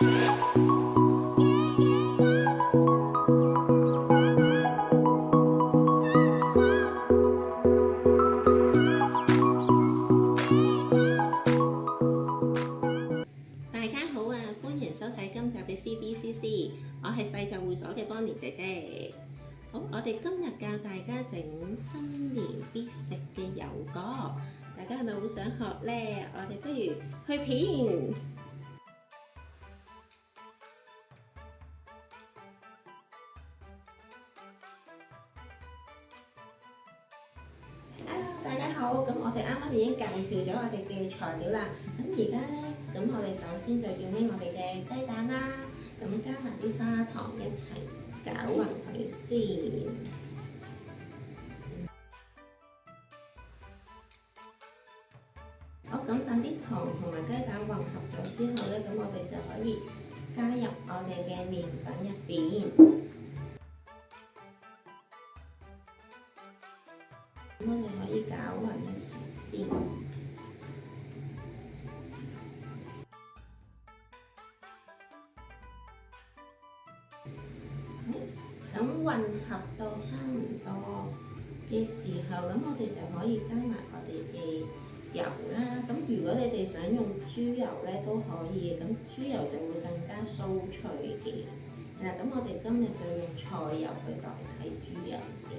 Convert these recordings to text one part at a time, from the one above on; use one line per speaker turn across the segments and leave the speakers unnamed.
大家好啊，歡迎收睇今集嘅 CBCC， 我係細就會所嘅 Bonnie 姐姐。好，我哋今日教大家整新年必食嘅油角，大家係咪好想學呢？我哋不如去片。大家好，咁我哋啱啱已經介紹咗我哋嘅材料啦。咁而家呢，咁我哋首先就要拎我哋嘅雞蛋啦，咁加埋啲砂糖一齊攪勻佢先。好，咁等啲糖同埋雞蛋混合咗之後呢，咁我哋就可以加入我哋嘅麵粉入邊。咁我哋可以攪勻一齊先。咁混合到差唔多嘅時候，咁我哋就可以加埋我哋嘅油啦。咁如果你哋想用豬油咧都可以，咁豬油就會更加酥脆嘅。嗱，咁我哋今日就用菜油去代替豬油嘅。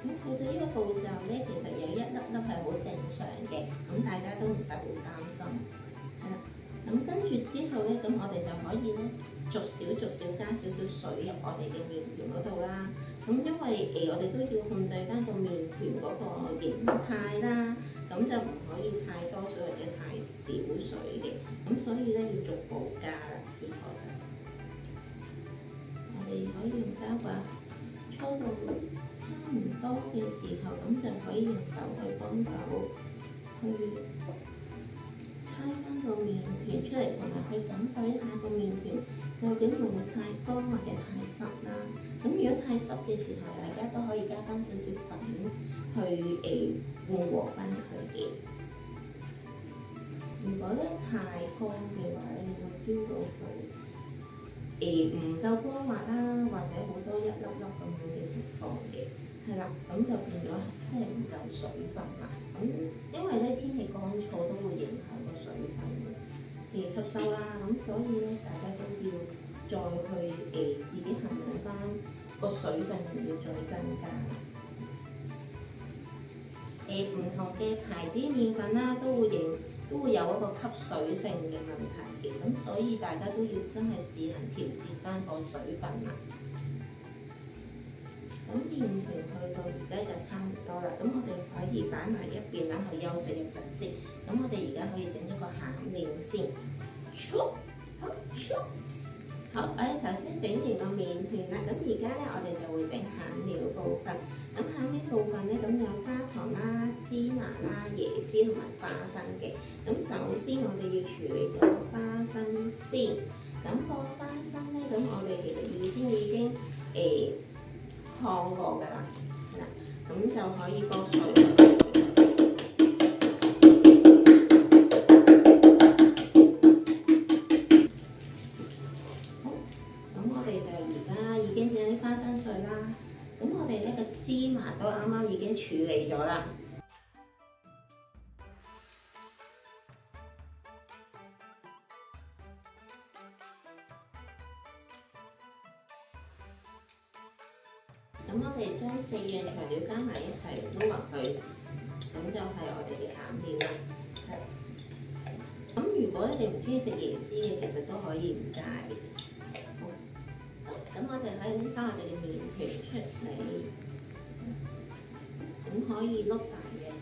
咁去到呢個步驟咧，其實有一粒粒係好正常嘅，咁大家都唔使好擔心。係啦，咁跟住之後咧，咁我哋就可以咧逐少加少少水入我哋嘅麵團嗰度啦。咁因為我哋都要控制翻個麵團嗰個形態啦，咁就唔可以太多水或者太少水嘅。咁所以咧要逐步加啦，呢個就我哋可以用膠把搓到差唔多嘅時候，咁就可以用手去幫手去猜翻個麵團出嚟，同埋去感受一下個麵團究竟會唔會太乾或者太濕啦。咁如果太濕嘅時候，大家都可以加翻少少粉去緩和翻佢嘅。如果咧太乾嘅話咧，你會 feel 到佢唔夠光滑啦，或者好多一粒粒咁樣嘅情況嘅，係啦，咁就變咗即係唔夠水分啦。咁因為咧天氣乾燥都會影響個水分嘅吸收啦，咁所以咧大家都要再去自己衡量翻個水分要再增加。唔同嘅牌子麵粉啦，都會有一個吸水性嘅問題嘅，咁所以大家都要真係自行調節翻個水分啦。咁麵團去到而家就差唔多啦，咁我哋可以擺埋一邊啦，去休息一陣先。咁我哋而家可以整一個餡料先。好，我哋頭先整完個麵團啦，咁而家咧我哋就會整餡料部分。咁餡料部分咧，咁有砂糖啦、芝麻啦、椰絲同埋花生嘅。咁首先我哋要處理咗個花生先。咁個花生咧，咁我哋其實預先已經燙過㗎啦，咁就可以過水。花生碎啦，咁我哋呢個芝麻都啱啱已經處理咗啦。咁我哋將4樣材料加埋一齊撈落去，咁就係我哋嘅餡料啦。咁如果你哋唔中意食椰絲嘅，其實都可以唔加嘅。咁我哋可以拎翻我哋嘅麵團出嚟，咁可以碌大嘅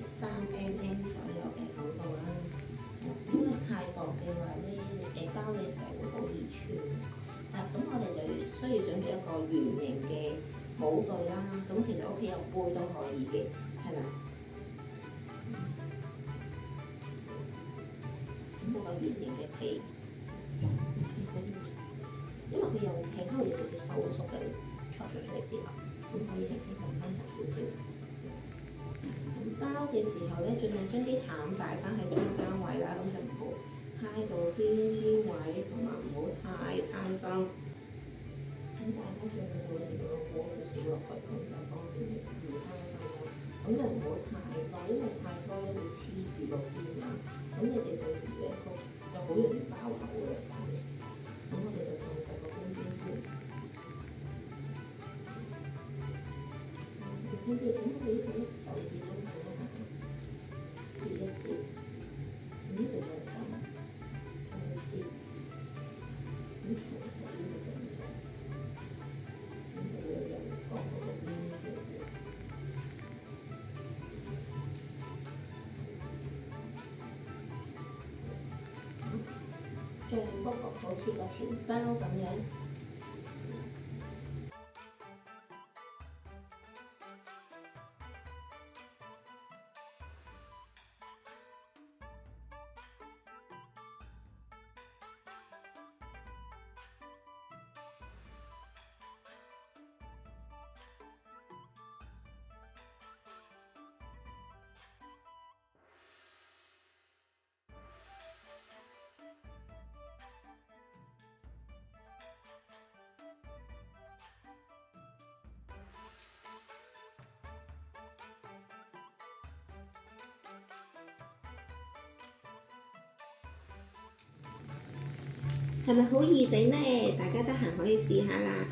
3mm 左右嘅厚度啦。因為太薄嘅話咧，包嘅時候會好易穿。咁我哋就需要準備一個圓形嘅模具啦。咁其實屋企有杯都可以嘅，係啦。咁個圓形嘅皮。因為佢又輕輕會有少少收縮嘅，戳咗出嚟之後，咁可以輕輕咁分開少少。咁包嘅時候咧，盡量將啲餡擺翻喺中間位啦，咁就唔好揩大家最好就令我過少少落去，咁就方便你換翻翻啦。咁就唔好太多，因為太多咧會黐住個邊啦。咁你哋到時咧就好容易爆口嘅飯嘅時候。咁我哋就放實個邊邊先。跟住咁我哋呢度咧手指都係咧折一折，呢度就咁，再折，咁從頭呢度就唔同，咁就會有角嗰個邊嘅。將嗰個好似個錢包咁樣。係咪好易整呢？大家得閒可以試下啦。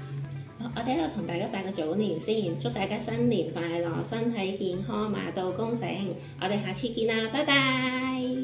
我哋喺度同大家拜個早年先，祝大家新年快樂，身體健康，馬到功成。我哋下次見啦，拜拜。